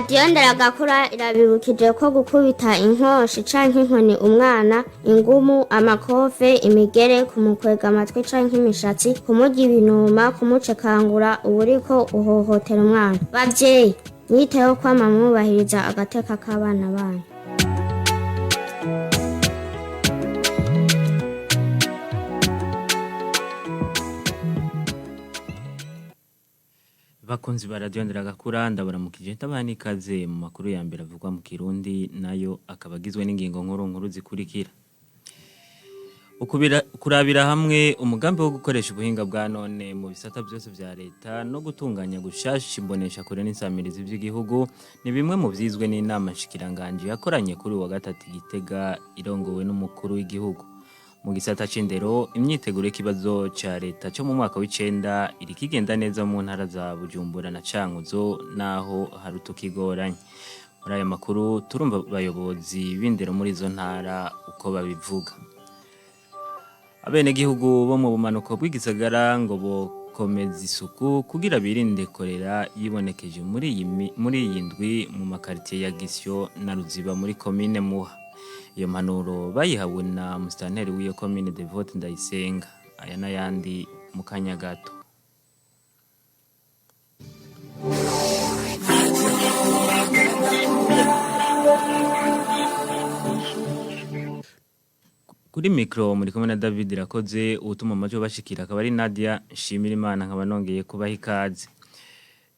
radiyo nderagakura irabibukije ko gukubita inkoshi canke inkoni umwana, ingumu, amakofe, imigere, kumukwega amatwi canke imishatsi, kumurya ibinuma, kumucekangura uba uriko uhohotera umwana. Bavyeyi, mwiteho kwama mwubahiriza agateka k'abana banyu. Bakunzi ba radio nderagakura ndabaramukije ndabaha n'ikaze mu makuru ya mbere avugwa mu Kirundi nayo akabagizwe n'ingingo nkuru zikurikira. Kurabira hamwe umugambi wo gukoresha ubuhinga bwa none mu bisata byose vya leta no gutunganya gushasha imbonesha kure n'insamirizi by'igihugu ni bimwe mu vyizwe n'inama nshikiranganje yakoranye kuri wa gatatu Gitega irongowe n'umukuru w'igihugu. Mu gisata c'indero imyiteguro y'ikibazo ca leta cyo mu mwaka w'icenda iri kigenda neza mu ntara za Bujumbura na Cankuzo naho harutukigoranye. Muri aya makuru turumva abayobozi b'indero muri izo ntara uko babivuga. Abenegihugu bo mu bumanuko bw'igisagara ngo bokomeza isuku kugira birinde korera yibonekeje muri iyi ndwi mu makaritiye ya Gisyo na Ruziba muri komine Muha. Iyo mpanuro bayihawe na musitanteri w'iyo komine Devote Ndayisenga. Aya n'ayandi mu kanya gato. Kuri mikro muri kumwe na David Rakoze utuma amajo bashikira akaba ari Nadia Nshimirimana nkaba nongeye kubaha ikaze.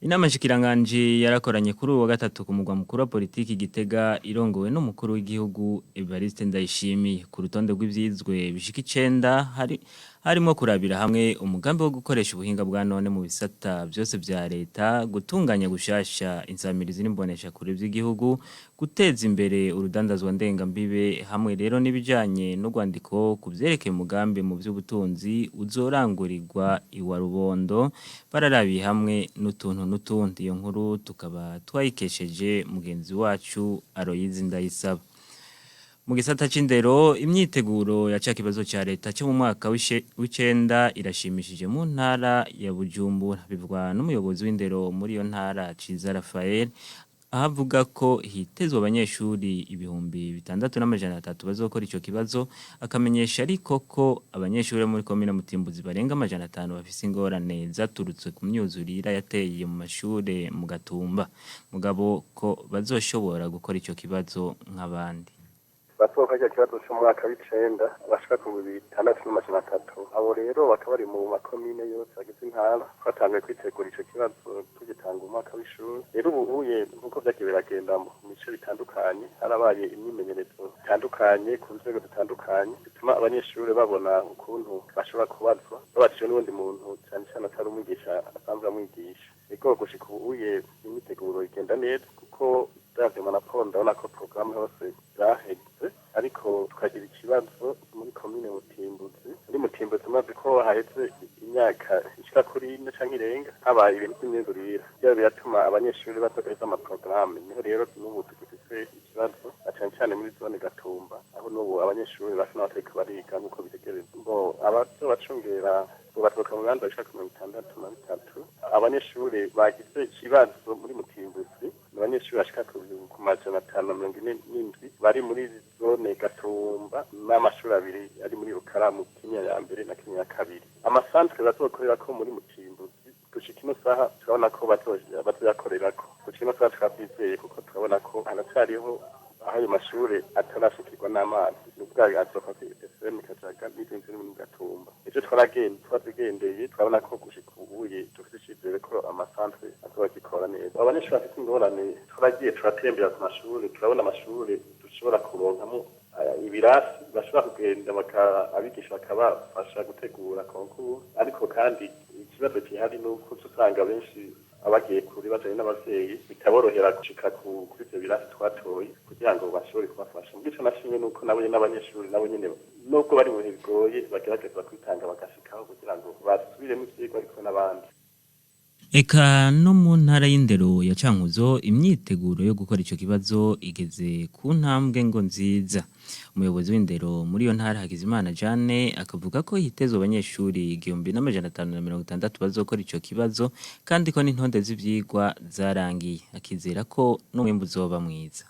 Inama nshikiranganje yarakoranye kuri wa gatatu ku mugwa mukuru wa politiki Gitega irongowe n'umukuru w'igihugu Evariste Ndayishimiye. Ku rutonde rw'ivyizwe bishika 9 harimo kurabira hamwe umugambi wo gukoresha ubuhinga bwa none mu bisata byose vya leta, gutunganya gushasha insamirizi n'imbonesha kure by'igihugu, guteza imbere urudandazwa ndengambibe hamwe rero n'ibijanye no gwandiko kuvyerekeye umugambi mu by'ubutunzi uzorangurirwa iwa Rubondo bararabiye hamwe n'utundi. Iyo nkuru tukaba twayikesheje mugenzi wacu Aloyizi Ndayisaba. Mu gisata c'indero imyiteguro ya kibazo ca leta cyo mu mwaka w'icenda irashimishije mu ntara ya Bujumbura. Bivugwa n'umuyobozi w'indero muri iyo ntara Ciza Raphael ahavuga ko hitezwe abanyeshuri 6,300 bazokora ico kibazo, akamenyesha ariko ko abanyeshuri muri komine Mutimbuzi barenga 500 bafise ingorane zaturutse ku myuzurira yateye mu mashure mu Gatumba. Mugabo ko bazoshobora gukora ico kibazo nk'abandi. Basohoka kibazo cy'umwaka w'icenda bashaka ku 6,300. Abo rero bakaba bari mu makomine yose agize intara batangiye kwitegura ico kibazo tugitanga umwaka w'ishuri. Rero ubuye nkuko byakibiragenda mu mice bitandukanye harabaye imyimenyerezo itandukanye ku nzego zitandukanye bituma abanyeshuri babona ukuntu bashobora kubazwa babashije n'ubundi muntu cyane cyane atari umwigisha asanzwe amwigisha. Ego gushika ubuye imyiteguro igenda neza kuko davye manaporo ndabona ko programme hose zaheze, ariko tukagira ikibazo muri komine Mutimbuzi. Muri Mutimbuzi maze ko haheze imyaka ishika kuri 4 canke irenga habaye ibintu by'imyuzurira. Byo biratuma abanyeshuri batogeza amaprograme. Niho rero n'ubu tugifise ikibazo cyane muri zone Gatumba aho n'ubu abanyeshuri bashobora bateka bariga nkuko bitegerezwa. Ngo abazo bacungera batoka mu bandi bashaka 63. Abanyeshuri bagize ikibazo muri Mutimbuzi abanyeshuri bashaka ku 547 bari muri zone Gatumba n'amashuri abiri ari muri Rukaramu Kenya ya mbere na Kenya ya kabiri. Amasantre bazokorera ko muri Mutimbuzi gushika ino saha turabona ko bazoyakorera ko gushika ino saha twabizeye kuko turabona ko hanacyariho aho ayo mashuri atarashikirwa n'amazi n'ubwayo azoka ku SM Kajaga n'izindi mu Gatumba. Icyo twagendeye turabona ko gushika ubuye dufite icyizere ko amasantre azobagikora neza. Abanyeshuri bafite ingorane turagiye turatembera ku mashuri turabona amashuri dushobora kuronkamo ibirasi bashobora kugenda abigisha bakabafasha gutegura konkuru, ariko kandi ikibazo gihari nuko usanga benshi abagiye kuri bajanye n'abavyeyi bitaborohera gushika kuri ivyo birasi twatoye kugira ngo bashobore kubafasha. Mu gice nashimwe nuko nabo n'abanyeshuri nabo nyene nubwo bari mu bihe bigoye bagerageza kwitanga bagashikaho kugira ngo basubiremo ivyigwa ariko n'abandi. Eka no mu ntara y'indero ya Cankuzo imyiteguro yo gukora ico kibazo igeze ku ntambwe ngo nziza. Umuyobozi w'indero muri iyo ntara Hakizimana Jane akavuga ko hitezwe abanyeshuri 1560 bazokora ico kibazo kandi ko n'intonde z'ivyigwa zarangiye. Akizera ko n'umwimbu uzoba mwiza.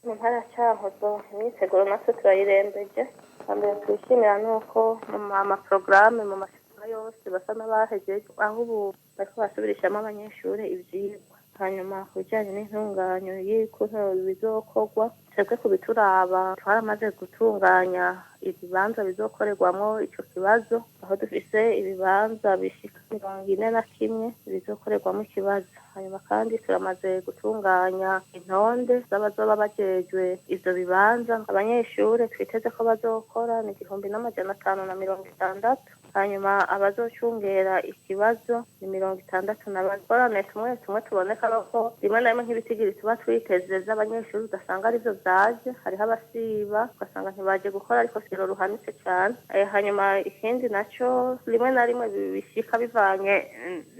Mu ntara ya Cankuzo imyiteguro natwe turayirembeje kandi twishimira nuko mu amaprograme mu mashuri yose basa n'abahejeje aho ubu bariko basubirishamo abanyeshuri ivyigwa. Hanyuma kujyanye n'intunganyo y'ukuntu bizokorwa twebwe kubituraba twaramaze gutunganya ibibanza bizokorerwamo ico kibazo aho dufise ibibanza bishika 41 bizokorerwamo ikibazo. Hanyuma kandi turamaze gutunganya intonde z'abazoba bajejwe ivyo bibanza. Abanyeshuri twiteze ko bazokora ni 1560. Hanyuma abazocungera ikibazo ni 60 n'abakorane tumwe tuboneka ko rimwe na rimwe nk'ibitigiri tuba twiteze z'abanyeshuri udasanga arivyo vyaje, hariho abasiba ugasanga ntibaje gukora ariko siro ruhanitse cyane. Hanyuma ikindi naco rimwe na rimwe bishika bivanye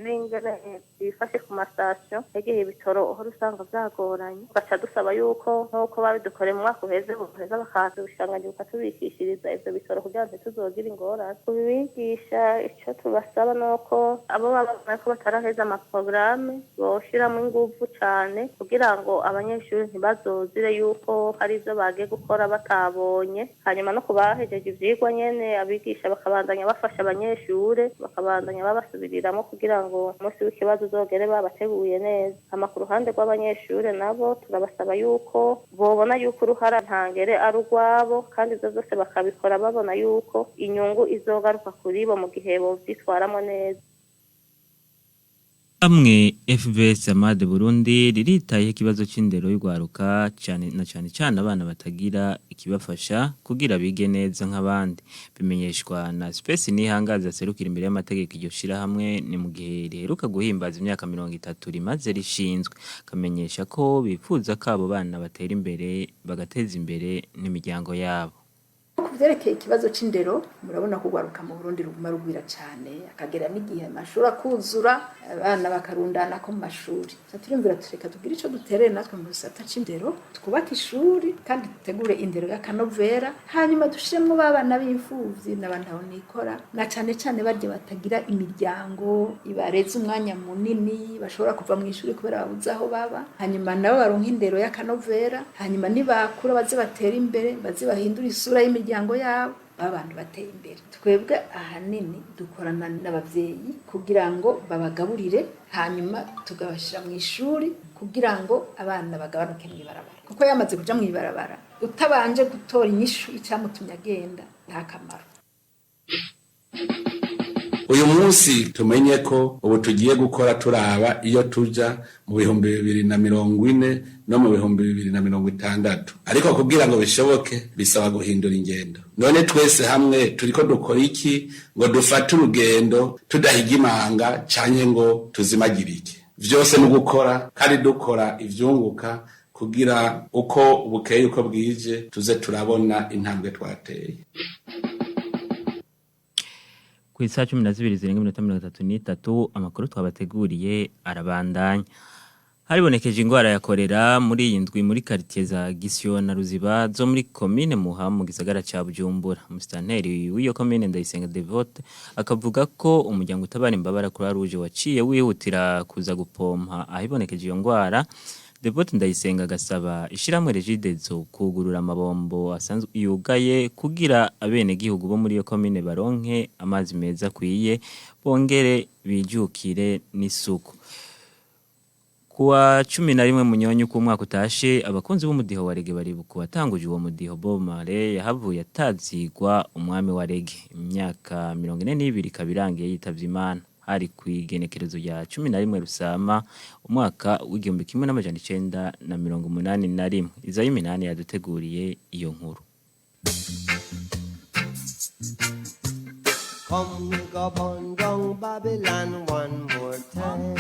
n'ingene bifashe ku mastation yagiye ibitoro aho usanga vyagoranye baca dusaba yuko nk'uko babidukore mu mwaka uheze bakaza ubushanganye bukatubikishiriza ivyo bitoro kugira ngo tuzogira ingorane. Kubigisha ico tubasaba nuko abo babona ko bataraheza amaprograme boshiramo ingufu cyane kugira ngo abanyeshuri ntibazozire yuko hari ivyo bagiye gukora batabonye. Hanyuma no kubahejeje ivyigwa nyene abigisha bakabandanya bafasha abanyeshuri bakabandanya babasubiriramo kugira ngo umunsi w'ikibazo uzogere babateguye neza. Ama ku ruhande rw'abanyeshuri nabo turabasaba yuko bobona yuko uruhara ntangere ari urwabo kandi ivyo vyose bakabikora babona yuko inyungu izogaruka kuri bo mu gihe bovyitwaramo neza. Amwe FBS Amade Burundi riritaye ikibazo c'indero y'ugwaruka cyane abana batagira ikibafasha kugira bige neza nk'abandi. Bimenyeshwa na Space Nihangaza serukira imbere y'amategeko iryo shira hamwe ni mu gihe riheruka guhimbaza imyaka 30 rimaze rishinzwe. Kamenyesha ko bifuza ko abo bana batera imbere bagateza imbere n'imiryango yabo. Kuvyerekeye ikibazo c'indero murabona ko gwaruka mu Burundi ruguma rugwira cyane akagera n'igihe amashuri akuzura abana bakarundana ko mu mashuri. Turimvira tureka tugira ico duterere natwe mu gisata c'indero twubaka ishuri kandi dutegure indero y'akanovera hanyuma dushiremo babana b'imfuvyi n'abantu aho nikora na cyane barye batagira imiryango ibareze umwanya munini bashobora kuva mu ishuri kubera babuze aho baba hanyuma nabo baronka indero y'akanovera hanyuma nibakura baze batera imbere baze bahindura isura y'imiryango yabo abantu bateye imbere. Twebwe ahanini dukorana n'abavyeyi kugira ngo babagaburire hanyuma tugabashira mu ishuri kugira ngo abana bagabanuke mwibarabara kuko yamaze kuja mwibarabara utabanje gutora inyishu icyamutumye agenda nta kamaro. Uyu munsi tumenye ko ubu tugiye gukora turaba iyo tuja mu 2040 no mu 2060 ariko kugira ngo bishoboke bisaba guhindura ingendo. None twese hamwe turiko dukora iki ngo dufate urugendo tudahigimanga canye ngo tuzimagirike. Vyose no gukora kandi dukora ivyunguka kugira uko bukeye uko bwije tuze turabona intambwe twateye. Ku isa 12:33 amakuru twabateguriye arabandanya. Haribonekeje ingwara ya kolera muri iyi ndwi muri quartier za Gisyo na Ruziba zo muri commune Muha mu gisagara ca Bujumbura. Musitanteri w'iyo commune Ndayisenga Devote akavuga ko umuryango utabara imbabara kuri Rouge waciye wihutira kuza gupompa ahibonekeje iyo ngwara. Devote Ndayisenga agasaba ishiramwe Regidezo kugurura amabombo asanzwe yugaye kugira abene gihugu bo muri iyo commune baronke amazi meza kwiye bongere bijukire n'isuku. Kuwa 11 munyonyi ku mwaka utashe abakunzi b'umudiho wa rege bari kuwatanguje uwo mudiho Bob Marley yahavuye atazigwa umwami wa rege imyaka 42 kabirangiye yitavye Imana. Hari kwigenekerezo ya 11 Rusama umwaka w'igihumbi 1981. Izayi Minani yaduteguriye iyo nkuru. Come go on down Babylon one more time.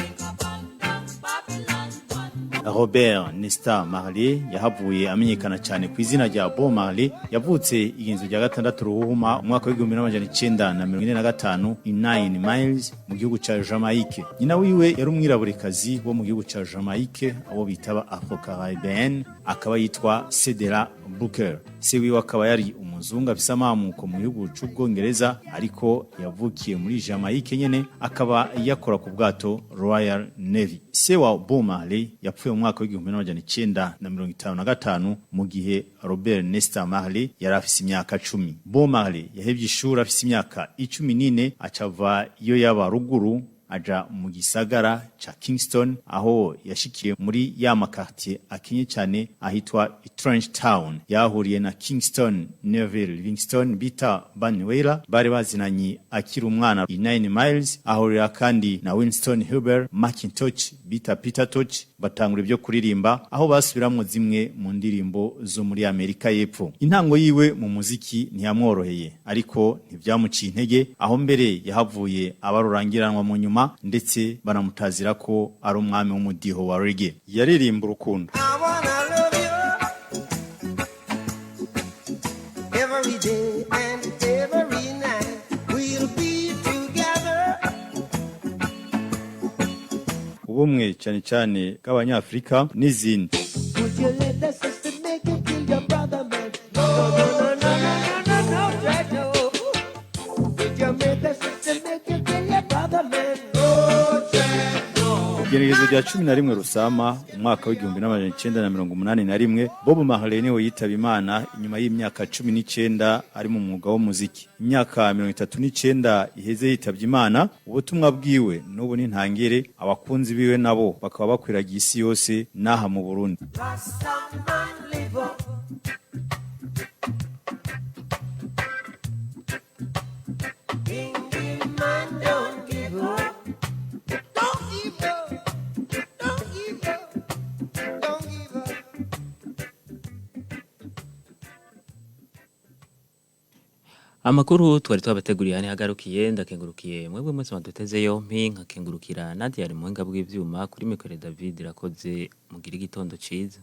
Robert Nesta Marley yahavuye amenyekana cyane ku izina rya Bob Marley yavutse iginzu rya 6 ruhuma umwaka wa 1945 i 9 Miles mu gihugu ca Jamaica. Nyina wiwe yari umwiraburekazi wo mu gihugu ca Jamaica abo bitaba Afro-Caribbean akaba yitwa Cedella Booker. Se wiwe akaba yari umuzungu afise amamuko mu gihugu c'Ubwongereza ariko yavukiye muri Jamaica nyene akaba yakora ku bwato Royal Navy. Se wa Bob Marley yapfuye mu mwaka wa 1955 mu gihe Robert Nesta Marley yari afise imyaka 10. Bob Marley yahevye ishuri afise imyaka 14 acava iyo yaba ruguru aja mu gisagara cha Kingston aho yashikiye muri ya makartier akinye cyane ahitwa Trench Town. Yahuriye na Kingston Neville Livingston bita Banwela bari bazinanye akiri umwana i 9 Miles. Ahurira kandi na Winston Huber McIntosh bita Peter Toch batangura ibyo kuririmba aho basubiramwo zimwe mu ndirimbo zo muri Amerika y'Epfo. Intango yiwe mu muziki ntiyamworoheye ariko ntivyamuciye intege aho mbere yahavuye abarurangiranwa mu nyuma ndetse banamutazira ko ari umwami w'umudiho wa reggae. Yaririmba urukundo. Every day and every night we'll be together. Ubumwe cyane cyane bw'Abanyafrika n'izindi. Would you let the sister make it to your brother man? No, no, no, no, no, no, no, Jack, no. Would you make the sister make it to your brother man? No, Jack, no. Igenekerezo rya 11 Rusama umwaka wa 1981 Bob Marley niwe yitaba Imana inyuma y'imyaka 19 ari mu mwuga w'umuziki. Imyaka 39 iheze yitavye Imana, ubutumwa bwiwe n'ubu n'intangere abakunzi biwe nabo bakaba bakwiragiye isi yose naha mu Burundi. Amakuru twari twabateguriye hane hagarukiye ndakengurukiye mwebwe mwese baduteze yompi nkakengurukira Nadia ari muhinga bw'ivyuma kuri mikoro David rakoze mugira igitondo ciza.